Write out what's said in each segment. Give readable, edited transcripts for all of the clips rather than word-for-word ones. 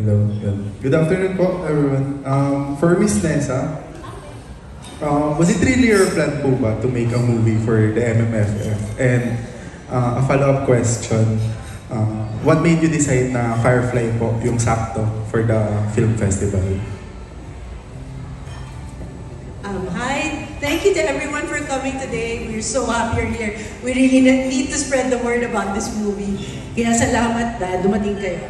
Hello. Good afternoon po, everyone. For Miss Nessa, was it really your plan po ba to make a movie for the MMFF? And a follow-up question, what made you decide na Firefly po yung sakto for the film festival? Hi, thank you to everyone for coming today. We're so happy you're here. We really need to spread the word about this movie. Kaya salamat na dumating kayo.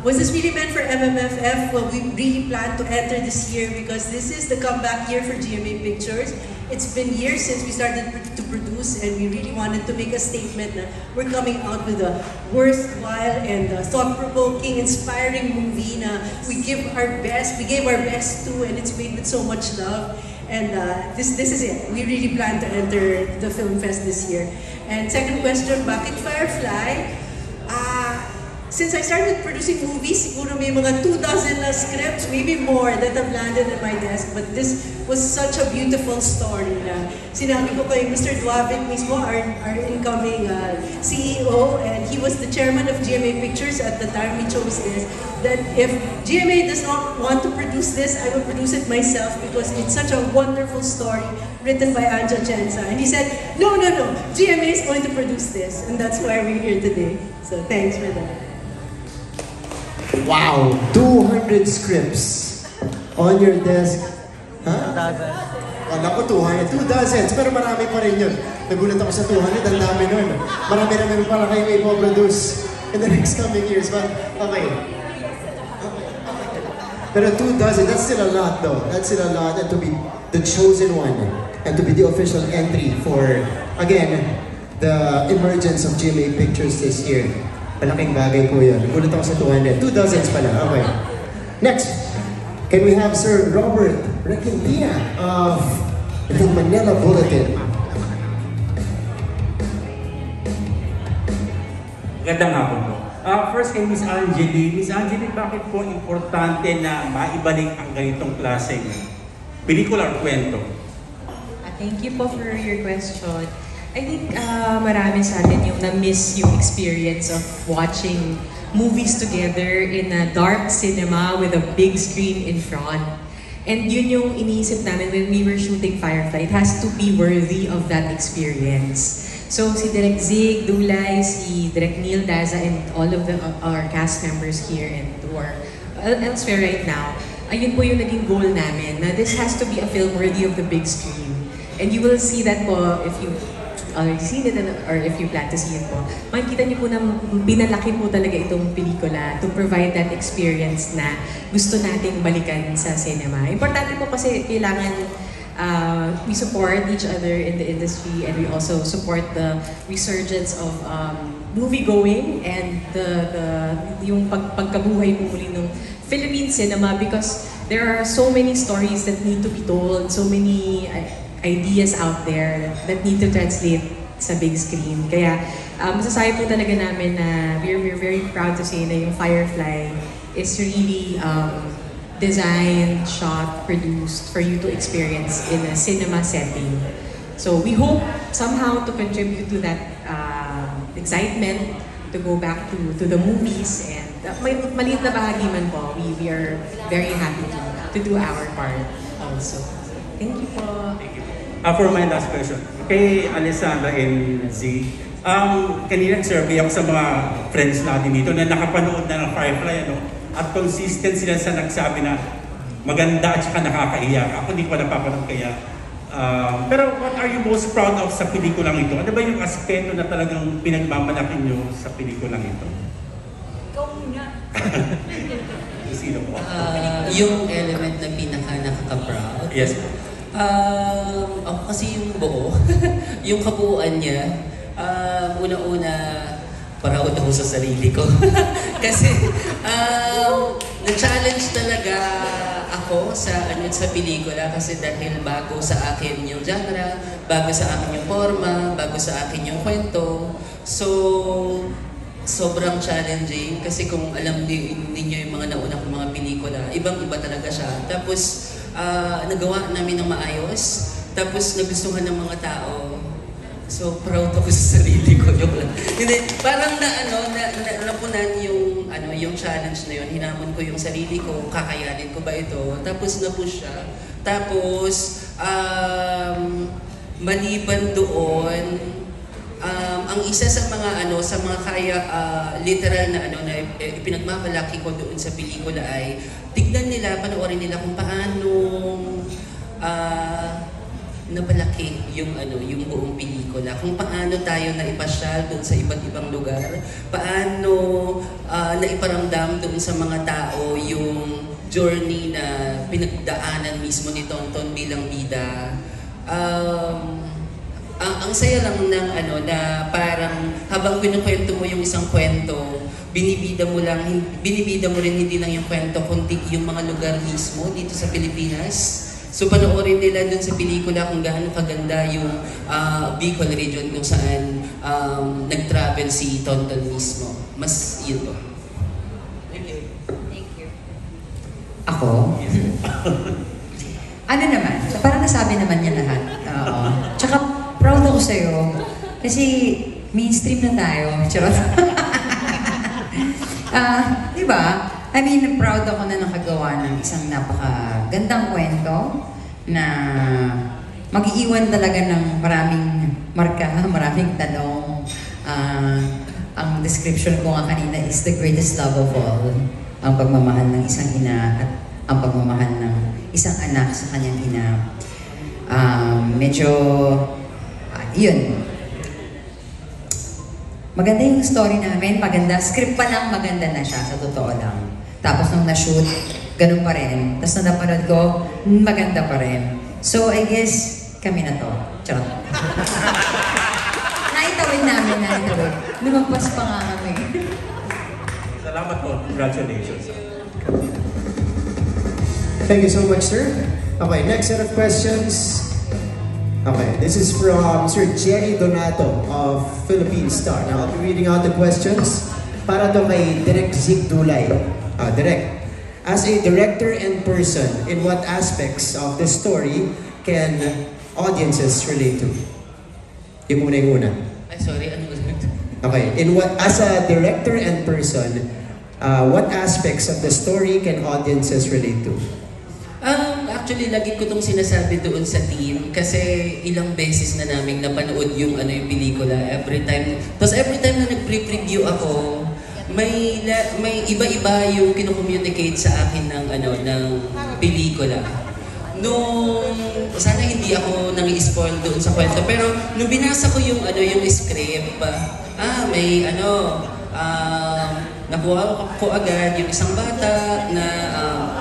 Was this really meant for MMFF? Well, we really plan to enter this year because this is the comeback year for GMA Pictures. It's been years since we started to produce, and we really wanted to make a statement that we're coming out with a worthwhile and thought-provoking, inspiring movie na we gave our best to, and it's made with so much love. And this is it. We really plan to enter the film fest this year. And second question, bakit Firefly? Since I started producing movies, siguro may mga 2 dozen na scripts, maybe more, that have landed at my desk. But this was such a beautiful story na sinabi ko kay Mr. Duavik mismo, our incoming CEO, and he was the chairman of GMA Pictures at the time we chose this, that if GMA does not want to produce this, I will produce it myself because it's such a wonderful story written by Anja Chenza. And he said, no, GMA is going to produce this. And that's why we're here today. So thanks for that. Wow! 200 scripts on your desk. Ha? Kala ko 200. 2 dozens, pero marami pa rin yun. Nagulat ako sa 200, ang dami nun. Marami pala kayo may produce in the next coming years. But, okay. Pero 2 dozen, that's still a lot though. That's still a lot. And to be the chosen one, and to be the official entry for, again, the emergence of GMA Pictures this year. Malaking bagay po yun. Nagulat ako sa 200. 2 dozens pala. Okay. Next, can we have Sir Robert Requintina of the Manila Bulletin? Magandang hapon po. First kay Miss Angeli. Miss Angeli, bakit po importante na maibalik ang ganitong klaseng pelikula or kwento? Thank you po for your question. I think marami sa atin yung na-miss yung experience of watching movies together in a dark cinema with a big screen in front. And yun yung iniisip namin when we were shooting Firefly. It has to be worthy of that experience. So si Direk Zig, Dulay, si Direk Neil Daza, and all of our cast members here and who are elsewhere right now, ayun po yung naging goal namin, na this has to be a film worthy of the big screen. And you will see that po if you already seen it or if you plan to see it po, makikita niyo po na pinalaki po talaga itong pelikula to provide that experience na gusto nating balikan sa cinema. Importante po kasi kailangan we support each other in the industry, and we also support the resurgence of movie-going and yung pagkabuhay po muli ng Philippine cinema, because there are so many stories that need to be told, so many ideas out there that need to translate sa big screen. Kaya masasabi po talaga namin na we're very proud to say na yung Firefly is really designed, shot, produced for you to experience in a cinema setting. So we hope somehow to contribute to that excitement to go back to the movies, and maliit na bahagi man po, we are very happy to do our part also. Thank you po. Thank you. For my last question, kay Alessandra and Z, kanina survey ako sa mga friends natin dito na nakapanood na ng Firefly, ano? At consistent sila sa nagsabi na maganda at saka nakakaiyak. Ako hindi ko napapanood kaya. Pero what are you most proud of sa pelikulang ito? Ano ba yung aspeto na talagang pinagmamalaki nyo sa pelikulang ito? Ikaw muna. Sino po? Yung element na pinaka-nakaka-proud. Yes. Ako kasi yung buo, yung kabuuan niya, una-una, proud ako sa sarili ko. Kasi, na-challenge talaga ako sa pelikula kasi dahil bago sa akin yung genre, bago sa akin yung forma, bago sa akin yung kwento. So, sobrang challenging kasi kung alam ninyo yung mga nauna kong mga pelikula, ibang-iba talaga siya. Tapos, nagawa namin ng maayos, tapos nagustuhan ng mga tao. So proud ako sa sarili ko yung hindi parang napunan yung yung challenge na yun. Hinamon ko yung sarili ko, kakayanin ko ba ito? Tapos na-push siya. Tapos maliban doon, ang isa sa mga sa mga kaya literal na na ipinagmamalaki ko doon sa pelikula ay tignan nila, panoorin nila kung paano napalaki yung yung buong pelikula, kung paano tayo naipasyal doon sa iba't ibang lugar, paano naiparamdam doon sa mga tao yung journey na pinagdaanan mismo ni Tonton bilang bida. Ang saya lang ng na parang habang kinukwento mo yung isang kwento, binibida mo rin hindi lang yung kwento kundi yung mga lugar mismo dito sa Pilipinas. So panoorin nila dun sa pelikula kung gaano kaganda yung Bicol region kung saan nag-travel si Tonton mismo. Mas yun po. Thank you. Ako? Ano naman? So, parang nasabi naman niya lahat. Oo. Tsaka proud ako sa'yo. Kasi mainstream na tayo. Charot. Di ba? I mean, proud ako na nakagawa ng isang napakagandang kwento na mag-iiwan talaga ng maraming marka, maraming tanong. Ang description ko nga kanina is the greatest love of all. Ang pagmamahal ng isang ina at ang pagmamahal ng isang anak sa kanyang ina. Medyo, yun. Maganda yung story namin, maganda. Script pa lang, maganda na siya, sa totoo lang. Tapos nung na-shoot, ganun pa rin. Tapos nung napanood ko, maganda pa rin. So, I guess, kami na to. Charot. Naitawid namin. Lumagpas pa nga kami. Salamat po. Congratulations. Thank you so much, sir. Okay, next set of questions. Okay, this is from Sir Jerry Donato of Philippine Star. Now, I'll be reading out the questions para to kay Direk Zig Dulay. Direk, as a director and person, in what aspects of the story can audiences relate to? Yung muna yung una. Ay, sorry, ano ulit? Okay, as a director and person, what aspects of the story can audiences relate to? Actually, lagi ko itong sinasabi doon sa team kasi ilang beses na namin napanood yung yung pelikula every time. Tapos every time na nag-preview ako, may iba-iba yung kino-communicate sa akin ng pelikula. Sana hindi ako nang-spoil doon sa kwento, pero nung binasa ko yung script, nakuha ko agad yung isang bata na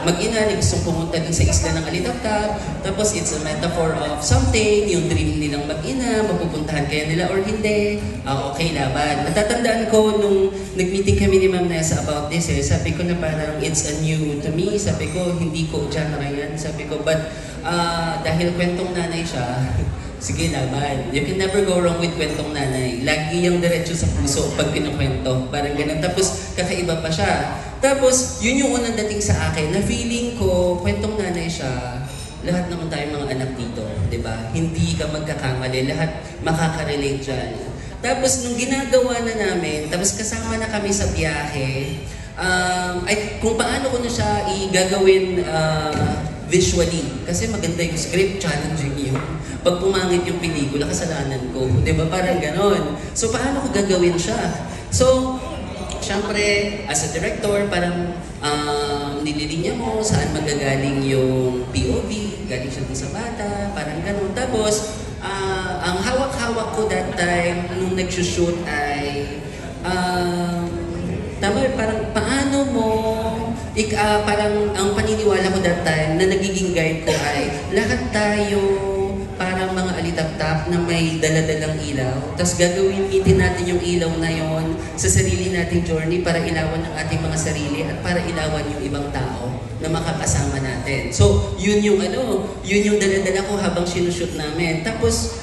mag-ina na gustong pumunta din sa isla ng Alitaptap. Tapos it's a metaphor of something, yung dream nilang mag-ina, mapupuntahan kaya nila or hindi. Okay, laban. Natatandaan ko nung nag-meeting kami ni Ma'am Nessa about this sabi ko na parang it's a new to me. Sabi ko, hindi ko genre yan. Sabi ko, but dahil kwentong nanay siya, sige laban. You can never go wrong with kwentong nanay. Lagi yung diretso sa puso pag kinukwento. Parang ganun. Tapos kakaiba pa siya. Tapos yun yung unang dating sa akin na feeling ko kwentong nanay siya. Lahat naman tayo mga anak dito. Diba? Hindi ka magkakamali. Lahat makaka-relate dyan. Tapos nung ginagawa na namin, tapos kasama na kami sa biyahe, kung paano ko na siya igagawin visually. Kasi maganda yung script, challenging yun. Pag pumangit yung pelikula, kasalanan ko. Diba? Parang ganon. So, paano ko gagawin siya? So, syempre, as a director, parang nililinya mo saan magagaling yung POV, galing siya dun sa bata, parang ganon. Tapos, ang hawak-hawak ko that time, nung nag-shoot ay, parang paano mo, parang ang paniniwala ko that time na nagiging guide ko ay lahat tayo parang mga alitap-tap na may daladalang ilaw. Tapos gagawin natin yung ilaw na yon sa sarili nating journey para ilawan ang ating mga sarili at para ilawan yung ibang tao na makakasama natin. So, yun yung daladala ko habang sinushoot namin. Tapos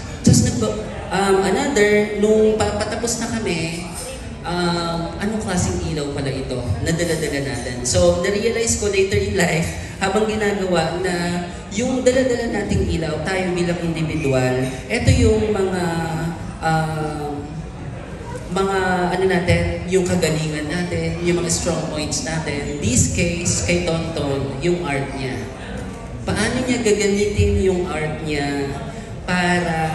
nung patapos na kami, anong klaseng ilaw pala ito na dala-dala natin. So, na-realize ko later in life, habang ginagawa na yung dala-dala nating ilaw, tayo bilang individual, ito yung mga mga ano natin, yung kagalingan natin, yung mga strong points natin. This case, kay Tonton, yung art niya. Paano niya gagamitin yung art niya para,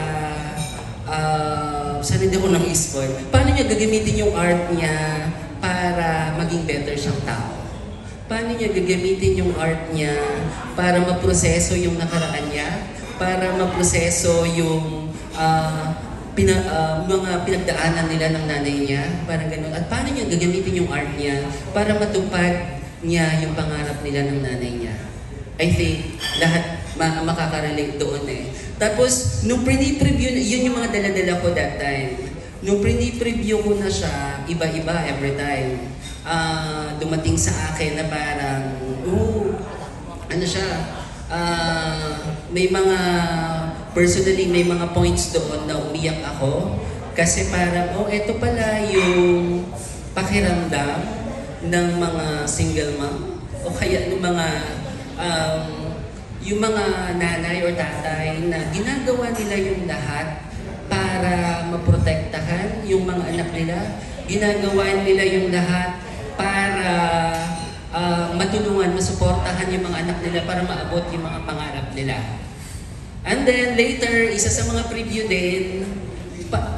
sana hindi ako nang-spoil, paano niya gagamitin yung art niya para maging better siyang tao? Paano niya gagamitin yung art niya para maproseso yung nakaraan niya? Para maproseso yung mga pinagdaanan nila ng nanay niya, parang ganun. At paano niya gagamitin yung art niya para matupad niya yung pangarap nila ng nanay niya. I think lahat makakarelate doon eh. Tapos, nung pre-preview, yun yung mga dala-dala ko that time. Nung pre-preview ko na siya, iba-iba every time. Dumating sa akin na parang, ano siya, may mga, personally, may mga points doon na umiyak ako. Kasi parang, eto pala yung pakiramdam ng mga single mom. O kaya ng mga, yung mga nanay or tatay na ginagawa nila yung lahat para maprotektahan yung mga anak nila. Ginagawa nila yung lahat para matulungan, masuportahan yung mga anak nila para maabot yung mga pangarap nila. And then later, isa sa mga preview din,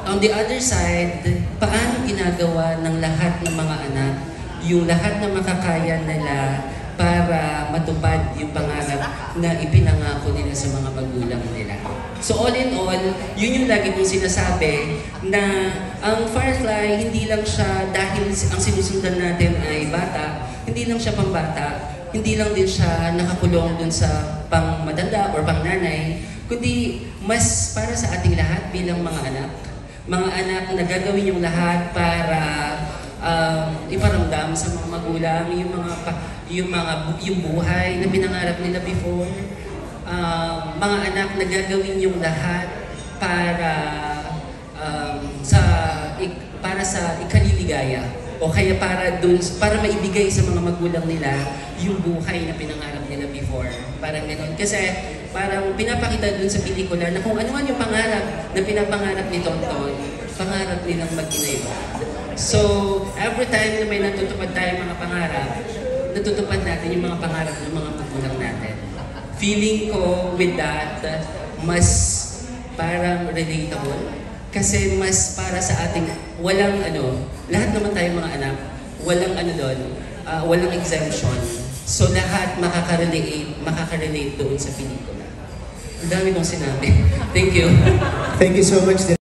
on the other side, paano ginagawa ng lahat ng mga anak yung lahat na makakaya nila para matupad yung pangarap na ipinangako nila sa mga magulang nila. So all in all, yun yung lagi kong sinasabi na ang Firefly, hindi lang siya dahil ang sinusundan natin ay bata, hindi lang siya pambata, hindi lang din siya nakakulong dun sa pangmadanda or pangnanay, kundi mas para sa ating lahat bilang mga anak. Mga anak na gagawin yung lahat para iparamdam sa mga magulang yung buhay na pinangarap nila before. Mga anak na gagawin yung lahat para sa ikaliligaya o kaya para maibigay sa mga magulang nila yung buhay na pinangarap nila before. Parang gano'n. Kasi parang pinapakita dun sa pelikula na kung ano man yung pangarap na pinapangarap ni Tonton, pangarap nilang mag-inayo. So, every time na may natutupad tayong mga pangarap, natutupad natin yung mga pangarap ng mga magulang natin. Feeling ko with that, mas parang relatable. Kasi mas para sa ating, walang lahat naman tayong mga anak, walang walang exemption. So lahat makaka-relate doon sa pelikula. Ang dami kong sinabi. Thank you. Thank you so much.